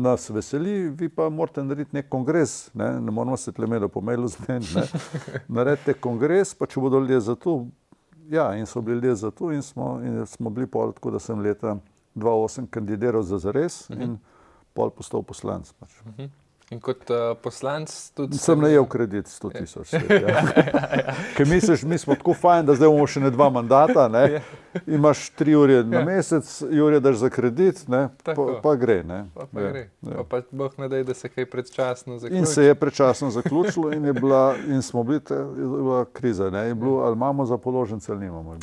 nas veseli, vi pa morate narediti nek kongres, ne moramo se tlemedo po mailu zmeniti, ne, naredite kongres, pa če bodo ljudje za to, ja, in so bili ljudje za to in smo bili pol, tako da sem leta 2008 kandidiral za Zares in pol postal poslanec. Pač. In kot poslanc tudi... Sem najel kredit 100,000. Ja. Ker misliš, mi smo tako fajn, da zdaj bomo še ne 2 mandata, ne? Imaš 3 ure na mesec, Jurje daš za kredit, ne? Pa gre. Ne? Pa gre. Pa Bog ne daj, da se kaj predčasno zaključi. In se je predčasno zaključilo in smo bili, je bila kriza, ne? Je bilo, ali imamo za položnice ali nimamo.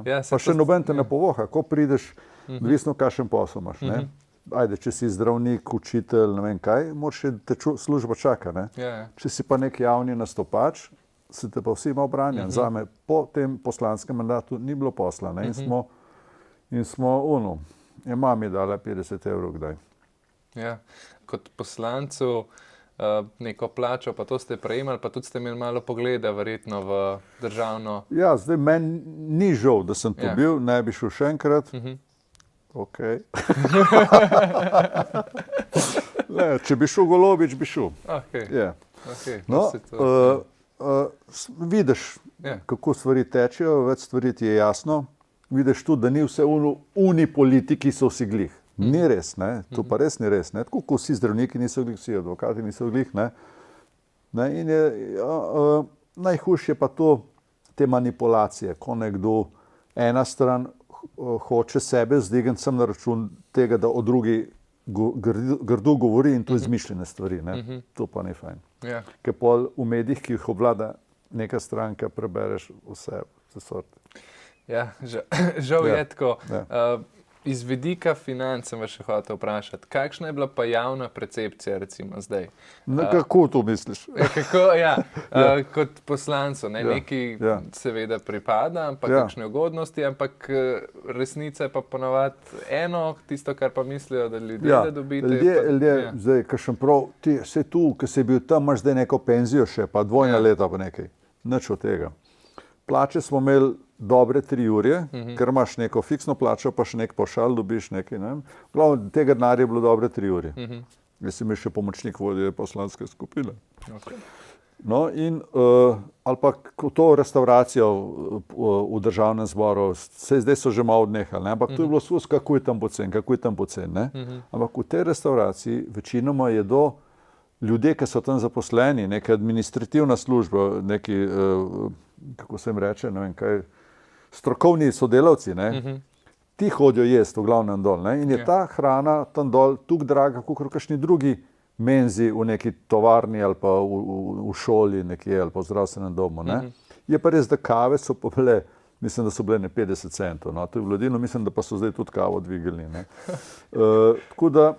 Ja, pa še noben te ne povoha, ko prideš, odvisno kakšen posel imaš. Ne? ajde, če si zdravnik, učitelj, ne vem kaj, moraš še te služba čaka. Ne? Če si pa nek javni nastopač, se te pa vsi malo branijo. Zame po tem poslanskem mandatu ni bilo posla, ne? In smo je mami dala 50 evrov kdaj. Ja, kot poslancu neko plačo, pa to ste prejemali, pa tudi ste imeli malo pogleda verjetno v državno. Ja, zdaj meni ni žal, da sem to bil, ne bi šel še enkrat. Ok. Ne, če bi šel Golobič, bi šel. Vidiš, kako stvari tečejo, več stvari ti je jasno. Vidiš tudi, da ni vse politiki so vsi glih. Ni res, ne? To pa res ni res. Ne? Tako kot vsi zdravniki niso glih, vsi advokati niso glih. Ne? In najhujše je pa to, te manipulacije, ko nekdo ena stran hoče sebe zdigniti sem na račun tega, da o drugi grdo govori in to izmišljene stvari. Ne? To pa ni fajn. Ker pol v medijih, ki jih obvlada neka stranka, prebereš vse sorte. Ja, žal je tako. Iz vidika financ sem vas še hotel vprašati, kakšna je bila pa javna percepcija recimo zdaj? Kako to misliš? Kot poslancu, neki seveda pripada, ampak kakšne ugodnosti, ampak resnica je pa ponavadi eno, tisto, kar pa mislijo, da ljudje da dobite. Ljudje, zdaj, kakšen prav, ti se tu, ki si bil tam, imaš zdaj neko penzijo še, pa dvojna leta pa nekaj. Nič od tega. Plače smo imeli dobre 3 ure, ker imaš neko fiksno plačo, pa še nek pavšal dobiš nekaj. Ne? Glavno, tega denarja je bilo dobre 3 ure. Jaz sem še pomočnik vodje poslanske skupine. No in, ali pa to restauracijo v državnem zboru, zdaj so že malo odnehali, ne? Ampak to je bilo skozi, kako je tam pocen, ne? Ampak v tej restauraciji večinoma jedo ljudje, ki so tam zaposleni, neka administrativna služba, neki, kako se jim reče, ne vem kaj, strokovni sodelavci, ne? Ti hodijo jesti v glavnem dol, ne? In je ta hrana tam dol tako draga, kot kakšni drugi menzi v neki tovarni ali pa v šoli nekje ali pa v zdravstvenem domu, ne? Je pa res, da kave so pa bile, mislim, da so bile ne 50 centov, no? To je vladino, mislim, da pa so zdaj tudi kavo dvigali, ne? Tako da,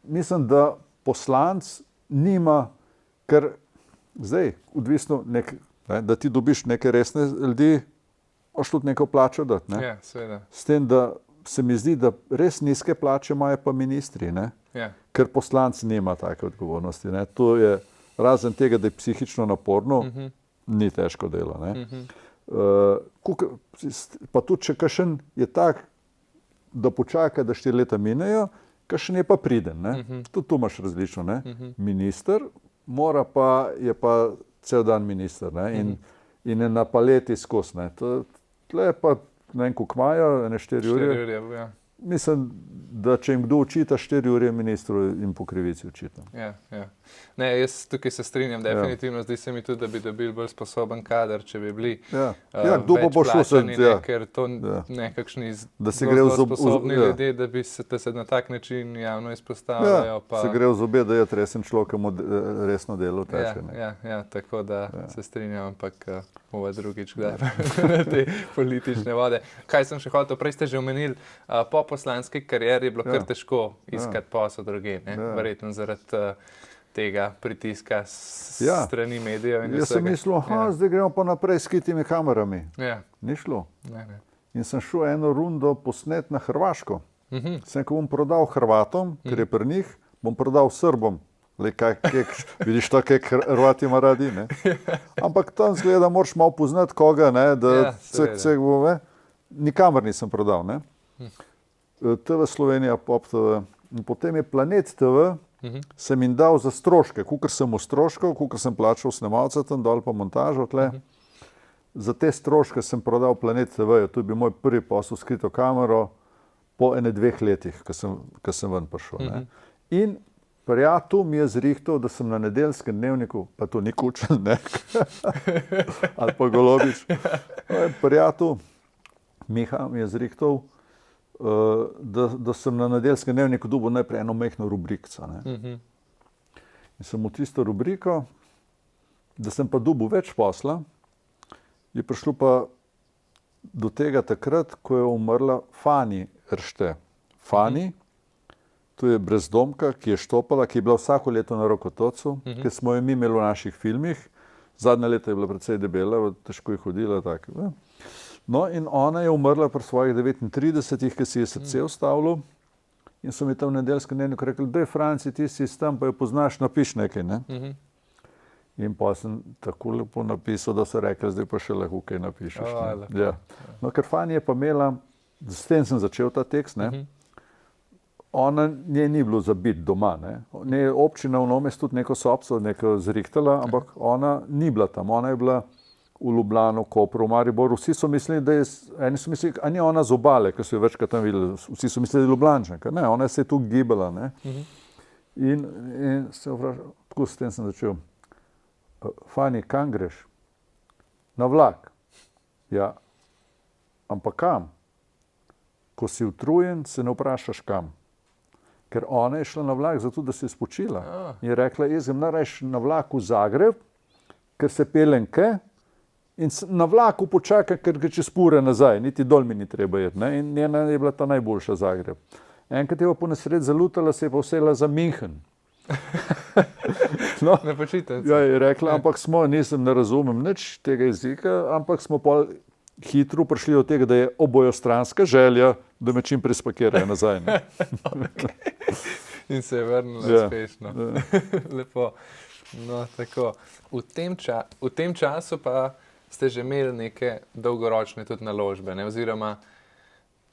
mislim, da poslanc nima, ker zdaj, odvisno da ti dobiš neke resne ljudi, moraš tudi neko plačo dati. Ne? Seveda. S tem, da se mi zdi, da res nizke plače imajo pa ministri, ne? Ker poslanc nima take odgovornosti. Ne? To je, razen tega, da je psihično naporno, ni težko delo. Ne? Pa tudi, če kakšen je tak, da počaka, da 4 leta minejo, kakšen je pa priden. Ne? Tudi tu imaš različno. Ne? Minister je pa cel dan minister, ne? In je na paleti skozi. Tle je pa, ne vem, koliko imajo, 4 ure. Mislim, da če jim kdo učita 4 ure ministru, jim po krivici učita. Ne, jaz tukaj se strinjam, definitivno zdi se mi tudi, da bi dobili bolj sposoben kader, če bi bili kdo bo plačani, ker to nekakšni zelo sposobni ljudje, da bi se na tak način javno izpostavljajo. Se gre v zobe, da je resen človek, ki mu resno delo teče. Tako da se strinjam, ampak bova drugič gledaj na te politične vode. Kaj sem še hotel, prej ste že omenili, po poslanski karieri je bilo kar težko iskati posel drugje, verjetno zaradi tega pritiska strani medijev in vsega. Jaz sem mislil, zdaj gremo pa naprej s kitimi kamerami. Ni šlo. In sem šel eno rundo posnet na Hrvaško. Sem, ko bom prodal Hrvatom, ker je pri njih, bom prodal Srbom. Vidiš to, kak Hrvati ima radi, ne? Ampak tam zgleda, moraš malo poznati koga, ne, da nikamor nisem prodal, ne? TV Slovenija, Pop TV. In potem je Planet TV, sem jim dal za stroške, kolikor sem v stroškov, kolikor sem plačal snemalca tam dol pa montažo tle. Za te stroške sem prodal Planet TV, to je bil moj prvi posel s skrito kamero po 1-2 letih, ko sem ven prišel. Ne. In prijatelj mi je zrihtal, da sem na Nedeljskem dnevniku, pa to ni Kučan, ne, ali pa Golobič. Prijatelj Miha mi je zrihtal, da sem na Nedeljskem dnevniku dobil najprej eno majhno rubrikco. In sem v tisto rubriko, da sem pa dobil več posla, je prišlo pa do tega takrat, ko je umrla Fani Eršte. Fani, To je brezdomka, ki je štopala, ki je bila vsako leto na Rokotocu, ki smo jo mi imeli v naših filmih. Zadnje leto je bila precej debela, težko je hodila. Tak, ne. No in ona je umrla pri svojih 39, ki si je srce ustavilo. In so mi tam v nedeljskem dnevniku rekli, da je Franci, ti si tam, pa jo poznaš, napiš nekaj. Ne? In pa sem tako lepo napisal, da so rekli, zdaj pa še lahko kaj napišeš. Ja. No, ker Fani je pa imela, s tem sem začel ta tekst, ne? Ona, nje ni bilo za biti doma. Ne je občina v Novem mestu tudi neko sobco, neko zrihtala, ampak ona ni bila tam. Ona je bila v Ljubljano, Kopru, v Mariboru. Vsi so mislili, da je, eni so mislili, a ni ona z obale, ker so jo večkrat tam videli. Vsi so mislili, da je Ljubljančanka. Ne, ona se je tu gibala. Ne? In se vprašal, tako s tem sem začel. Fani, kam greš? Na vlak. Ja, ampak kam? Ko si utrujen, se ne vprašaš kam. Ker ona je šla na vlak zato, da se je spočila. In je rekla, jaz grem najrajši na vlak v Zagreb, ker se pelem kaj, in na vlaku počakam, ker ga čez pure nazaj, niti dol mi ni treba jeti. Ne? In njena je bila ta najboljša Zagreb. Enkrat je pa po nesredi zalutala, se je pa vsela za München. No, ne počite. Ja, je rekla, ampak ne razumem nič tega jezika, ampak smo pa hitro prišli od tega, da je obojostranska želja, da me čim prej spakirajo nazaj. Okay. In se je vrnila uspešno. Lepo. No, tako. V tem času pa ste že imeli neke dolgoročne tudi naložbe, ne? Oziroma,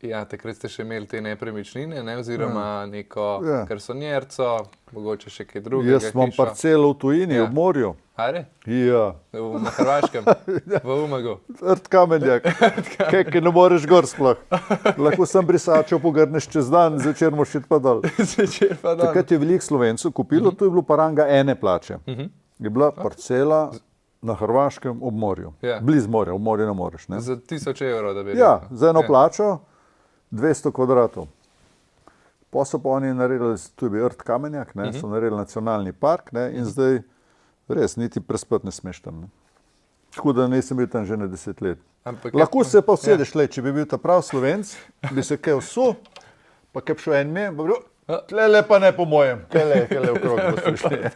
ja, takrat ste še imeli te nepremičnine, ne? Oziroma neko garsonjerco, mogoče še kaj drugega. Jaz imam parcelo v tujini, v morju. Are? Ja. Na Hrvaškem, v Umagu. Rt kamenjak, kaj ne moreš gor sploh. Lahko sem brisačev pogrneš čez dan, zvečer moš iti pa dol. Zvečer pa dol. Takrat je veliko Slovencev kupilo, to je bilo pa ranga ene plače. Je bila parcela na Hrvaškem ob morju. Bliz morja, v morju ne moreš. Ne? Za 1000 evrov, da bi rekel. Ja, za eno plačo 200 kvadratov. Pa so pa oni naredili, tu je bil Rt kamenjak, ne, so naredili nacionalni park, ne, in zdaj res niti prespati ne smeš tam. Ne. Tako da nisem bil tam že na 10 let. Lahko se pa vsedeš, če bi bil ta prav Slovenc, bi se kaj vsul, pa kaj bi šel en me, pa bi bil, tlele pa ne po mojem, kele okrog bo šli.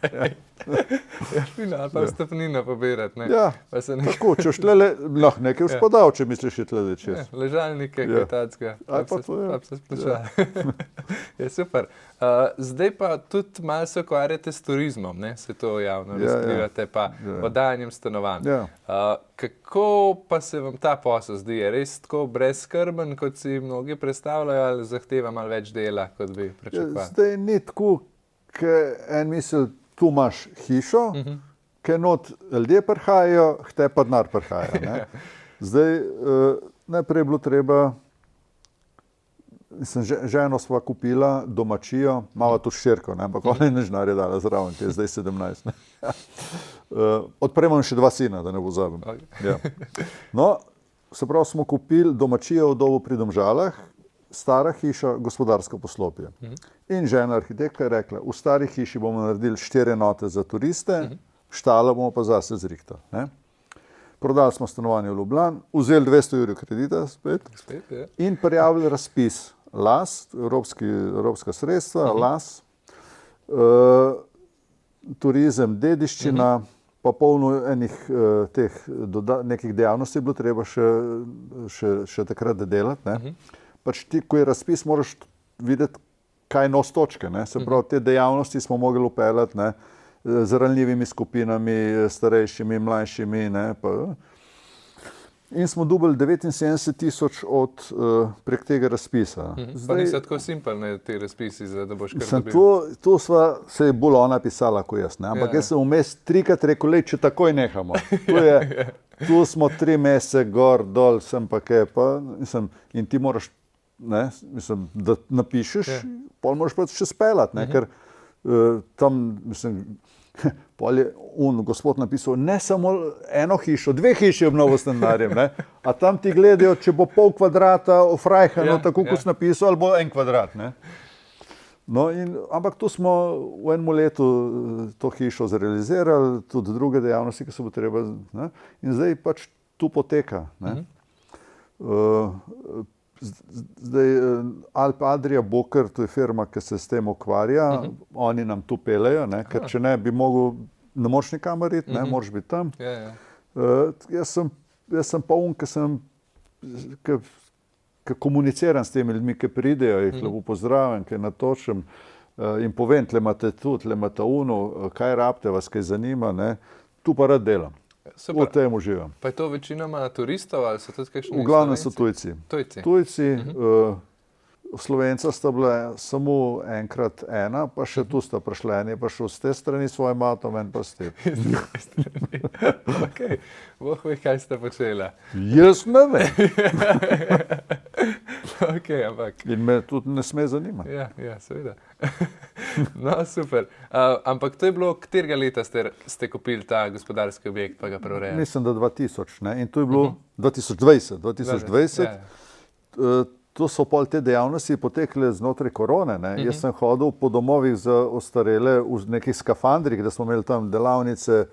Ja, fina, pa stopnina pobirati. Ja, tako, če boš tlele, lahko nekaj boš podal, če misliš, je tlele čez. Ležalnike, kaj tacka, pa se splačali. Je super. Zdaj pa tudi malo se ukvarjate s turizmom, ne? Se to javno razkrivate, pa oddajanjem stanovanj. Kako pa se vam ta posel zdi? Je res tako brezskrben, kot si mnogi predstavljajo, ali zahteva malo več dela, kot bi pričakovali? Zdaj ni tako, ker en misel, tu imaš hišo, ker not ljudje prihajajo, te pa denar prihaja. Ne? Zdaj, najprej je bilo treba, ženo sva kupila domačijo, malo tu ščerko, ampak ona je nežnarje dala zraven, ki je zdaj 17. Odpremam še 2 sina, da ne pozabim. Ja. No, se pravi, smo kupili domačijo v Dobu pri Domžalah, stara hiša, gospodarsko poslopje. In žena arhitektka je rekla, v stari hiši bomo naredili 4 enote za turiste, štala bomo pa zase zrihtali. Ne? Prodali smo stanovanje v Ljubljani, vzeli 200 evrov kredita spet in prijavili razpis LAS, evropska sredstva, LAS, turizem, dediščina, pa polno enih teh nekih dejavnosti je bilo treba še takrat delati. Ne? Pač ti, ko je razpis, moraš videti, kaj nos točke. Ne? Se pravi, te dejavnosti smo mogli upeljati, ne? Z ranljivimi skupinami, starejšimi, mlajšimi. Ne? In smo dobili 79,000 prek tega razpisa. Pa niso tako simpelne ti razpisi, da boš kar dobil? To se je bolj ona pisala, kot jaz. Ne? Ampak jaz sem vmes 3krat rekel, če takoj nehamo. Tu smo 3 mesece gor, dol, sem pa kaj. In ti moraš, da napišeš, pol moraš pa še speljati, ker tam, pol je gospod napisal, ne samo eno hišo, 2 hiše obnovo s denarjem, a tam ti gledajo, če bo pol kvadrata ofrajhano, tako kot si napisal, ali bo 1 kvadrat. Ne? No, ampak tu smo v enem letu to hišo zrealizirali, tudi druge dejavnosti, ki se bo treba, ne? In zdaj pač tu poteka. Ne? Zdaj, Alp Adria Boker, to je firma, ki se s tem ukvarja, oni nam tu pelejo, ker če ne bi mogel, ne moš nikamor iti, moraš biti tam. Jaz sem pa ki komuniciram s temi ljudmi, ki pridejo, jih lepo pozdravim, ki natočim in povem, tle imate tu, tle imate ono, kaj rabite, vas kaj zanima, tu pa rad delam. V tem uživam. Pa je to večinoma turistov ali so tudi kakšni Slovenci? V glavnem so tujci. Tujci, Slovenca sta bila samo enkrat ena, pa še tu sta prišla, en je pa šel s te strani s svojim avtom, en pa s tem. Ok, Bog ve, kaj sta počela. Jaz ne vem. Ok, ampak. In me tudi ne sme zanimati. Ja, seveda. No, super. Ampak to je bilo, katerega leta ste kupili ta gospodarski objekt, pa ga preurejali? Mislim, da 2000, ne? In to je bilo 2020. To so pol te dejavnosti potekle znotraj korone. Jaz sem hodil po domovih za ostarele v nekih skafandrih, da smo imeli tam delavnice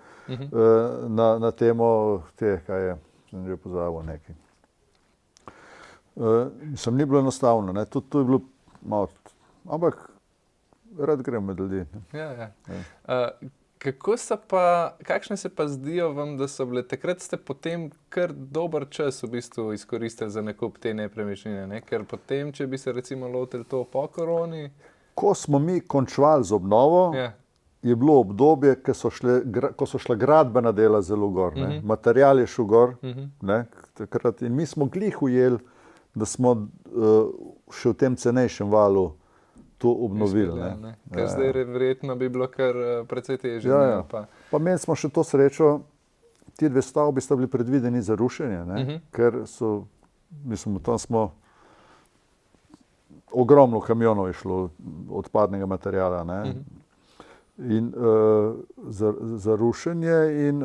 na temo te, kaj je, sem že pozabil nekaj. Ni bilo enostavno, tudi to je bilo malo, ampak rad grem med ljudi. Ja. Kakšne se pa zdijo vam, da so bile, takrat ste potem kar dober čas v bistvu izkoristili za nakup te nepremičnine, ker potem, če bi se recimo lotili to po koroni? Ko smo mi končali z obnovo, je bilo obdobje, ko so šla gradbena dela zelo gor, material je šel gor, takrat in mi smo glih ujeli, da smo še v tem cenejšem valu to obnovili. Ker zdaj verjetno bi bilo kar precej težje. Pa imeli smo še to srečo, ti dve stavbi sta bili predvideni za rušenje, ker so, mislim, tam smo ogromno kamionov je šlo odpadnega materijala, in za rušenje in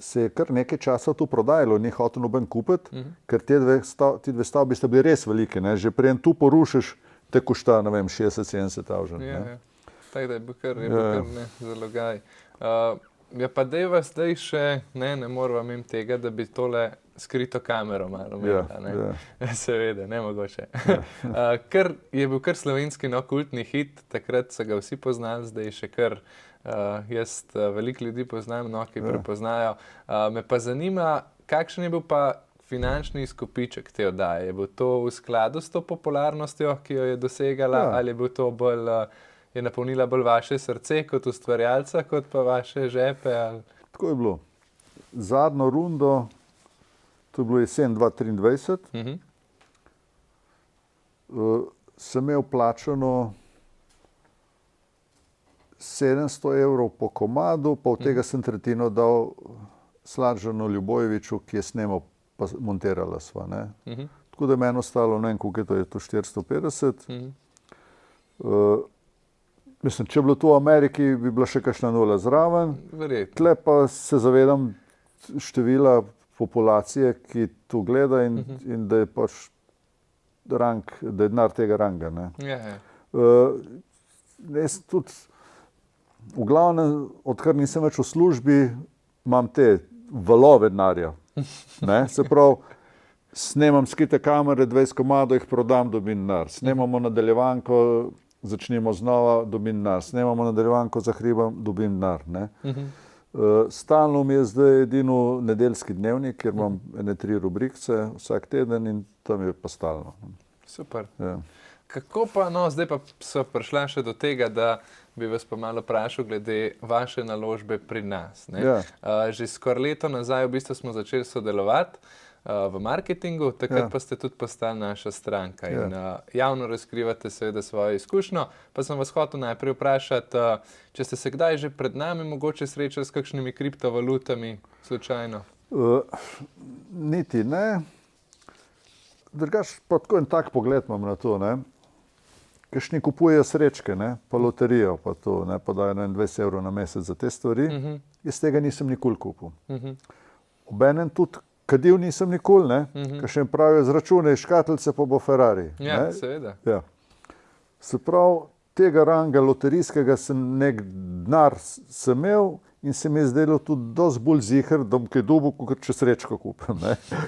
se je kar nekaj časa tu prodajalo, ni hotel noben kupiti, ker ti dve stavbi sta bili res veliki, že preden tu porušiš, te košta, ne vem, 60-70 tavžen. Tako da je bil kar zalogaj. Ja, pa dejva zdaj še, ne morava mimo tega, da bi tole skrito kamero malo imela. Seveda, nemogoče. Je bil kar slovenski kultni hit, takrat so ga vsi poznali, zdaj še kar jaz veliko ljudi poznam, ki prepoznajo. Me pa zanima, kakšen je bil pa finančni izkupiček te oddaje? Je bil to v skladu s to popularnostjo, ki jo je dosegala, ali je bil to bolj, je napolnila bolj vaše srce kot ustvarjalca, kot pa vaše žepe? Tako je bilo. Zadnjo rundo, to je bilo jesen 2023, sem imel plačano 700 evrov po komadu, pa od tega sem tretjino dal Slađanu Ljubojeviću, ki je snemal pa montirala sva. Tako da je meni ostalo, ne vem, koliko je to 450. Mislim, če je bilo to v Ameriki, bi bila še kakšna nula zraven. Tle pa se zavedam števila populacije, ki tu gleda in da je pač rang, da je denar tega ranga. Jaz tudi, v glavnem, odkar nisem več v službi, imam te valove denarja. Se pravi, snemam skrite kamere, 20 komadov, jih prodam, dobim denar. Snemamo nadaljevanko, začnemo znova, dobim denar. Snemamo nadaljevanko za hribom, dobim denar. Stalno mi je zdaj edino nedeljski dnevnik, kjer imam 3 rubrikce vsak teden in tam je pa stalno. Super. Kako pa, zdaj pa so prišla še do tega, da bi vas pa malo vprašal glede vaše naložbe pri nas. Že skoraj leto nazaj v bistvu smo začeli sodelovati v marketingu, takrat pa ste tudi postali naša stranka in javno razkrivate seveda svojo izkušnjo. Pa sem vas hotel najprej vprašati, če ste se kdaj že pred nami mogoče srečali s kakšnimi kriptovalutami slučajno? Niti ne. Drugač pa tako en tak pogled imam na to, kakšni kupujejo srečke, pa loterijo, pa to, pa dajo 20 evrov na mesec za te stvari. Jaz tega nisem nikoli kupil. Obenem tudi kadil nisem nikoli, ker še mi pravijo, zračunaj škatlice, pa bo Ferrari. Ja, seveda. Se pravi, tega ranga loterijskega sem nek denar sem imel in se mi je zdelo tudi dosti bolj ziher, da bom kaj dobil, kot če srečko kupim.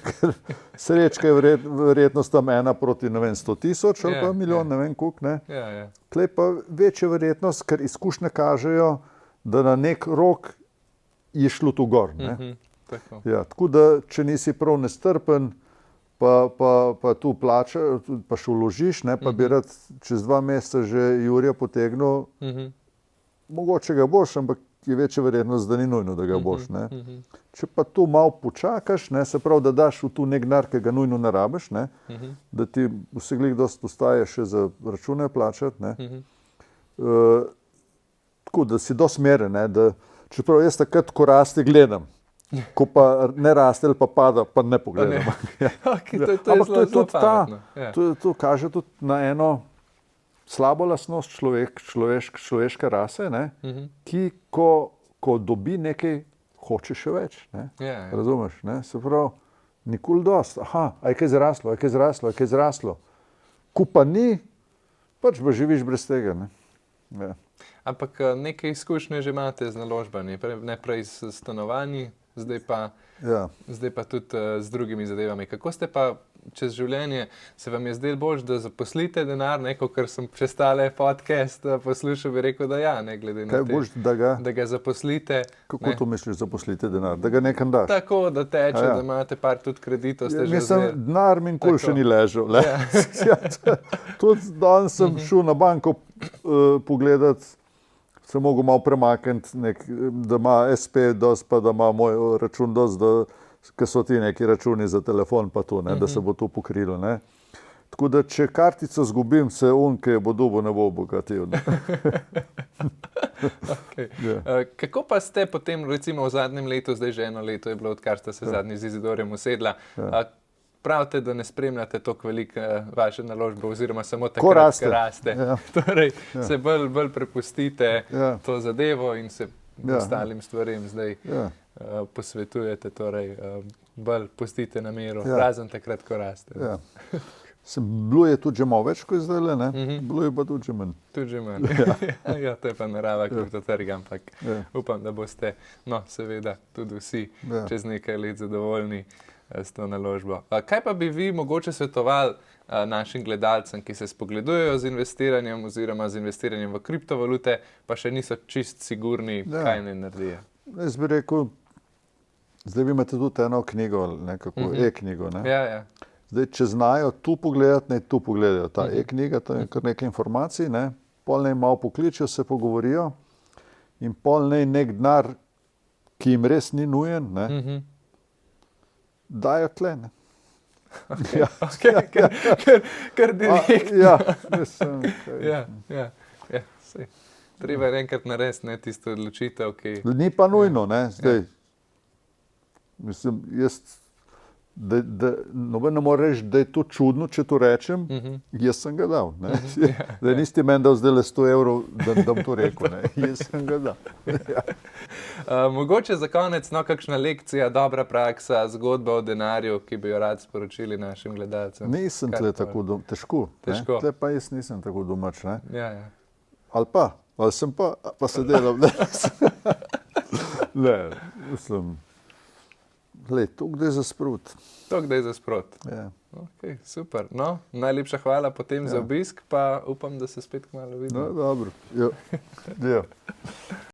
Ker srečka je verjetnost tam 1 proti 100.000 ali pa milijon, ne vem koliko. Tle pa večja verjetnost, ker izkušnje kažejo, da na nek rok je šlo tu gor. Tako da, če nisi prav nestrpen, pa tu plača, pa še vložiš, pa bi rad čez 2 meseca že Jurija potegnil, mogoče ga boš, ampak je večja verjetnost, da ni nujno, da ga boš. Če pa tu malo počakaš, se pravi, da daš v tu nek denar, ki ga nujno ne rabiš, da ti vseglih dosti ostaje še za račune plačati, tako da si dosti smeren, da čeprav jaz takrat, ko raste, gledam. Ko pa ne raste ali pa pada, pa ne pogledam. Ampak to je tudi ta, to kaže tudi na eno slabo lastnost človeške rase, ki ko dobi nekaj, hoče še več. Razumeš? Se pravi, nikoli dosti. Aha, a je kaj zraslo. Ko pa ni, pač pa živiš brez tega. Ampak nekaj izkušnje že imate z naložbami, najprej s stanovanji, zdaj pa tudi z drugimi zadevami. Kako ste pa čez življenje, se vam je zdelo bolj, da zaposlite denar, ker sem čez tale podcast poslušal, bi rekel, da ne glede na da ga zaposlite. Kako to misliš, zaposlite denar? Da ga nekam daš? Tako, da teče, da imate par tudi kreditov. Mislim, denar mi nikoli še ni ležal. Tudi danes sem šel na banko pogledati, sem mogel malo premakniti, da ima SP dosti, pa da ima moj račun dosti, ker so ti neki računi za telefon, pa to, da se bo to pokrilo. Tako da, če kartico zgubim, se ki bo dobil, ne bo obogatil. Kako pa ste potem, recimo v zadnjem letu, zdaj že 1 leto je bilo, odkar ste se zadnji z Izidorjem usedla, pravite, da ne spremljate toliko veliko vaše naložbe oziroma samo takrat, ko raste. Torej, se bolj prepustite to zadevo in se ostalim stvarem zdaj posvetujete, torej bolj pustite na miru, razen takrat, ko raste. Bilo je tudi že malo več, ko je zdaj, bilo je pa tudi že manj. Tudi že manj. To je pa narava, kot to trga, ampak upam, da boste, seveda, tudi vsi čez nekaj let zadovoljni s to naložbo. Kaj pa bi vi mogoče svetovali našim gledalcem, ki se spogledujejo z investiranjem oziroma z investiranjem v kriptovalute, pa še niso čist sigurni, kaj ne naredijo? Jaz bi rekel, zdaj vi imate tudi eno knjigo, nekako e-knjigo. Zdaj, če znajo tu pogledati, naj tu pogledajo. Ta e-knjiga, to je kar nekaj informacij, pol naj malo pokličijo, se pogovorijo in pol naj nek denar, ki jim res ni nujen, dajo tle. Kar direktno. Treba je enkrat narediti tisto odločitev, ki... Ni pa nujno, zdaj. Mislim, jaz, noben ne more reči, da je to čudno, če to rečem, jaz sem ga dal. Zdaj niste meni dal zdaj 100 evrov, da bom to rekel. Jaz sem ga dal. Mogoče za konec, kakšna lekcija, dobra praksa, zgodba o denarju, ki bi jo rad sporočili našim gledalcem? Nisem tle tako težko. Tle pa jaz nisem tako domač. Ali sem pa se delam. Ne, mislim... To gde za sprot. To gde za sprot. Super. Najlepša hvala potem za obisk, pa upam, da se spet kmalu vidimo. Dobro.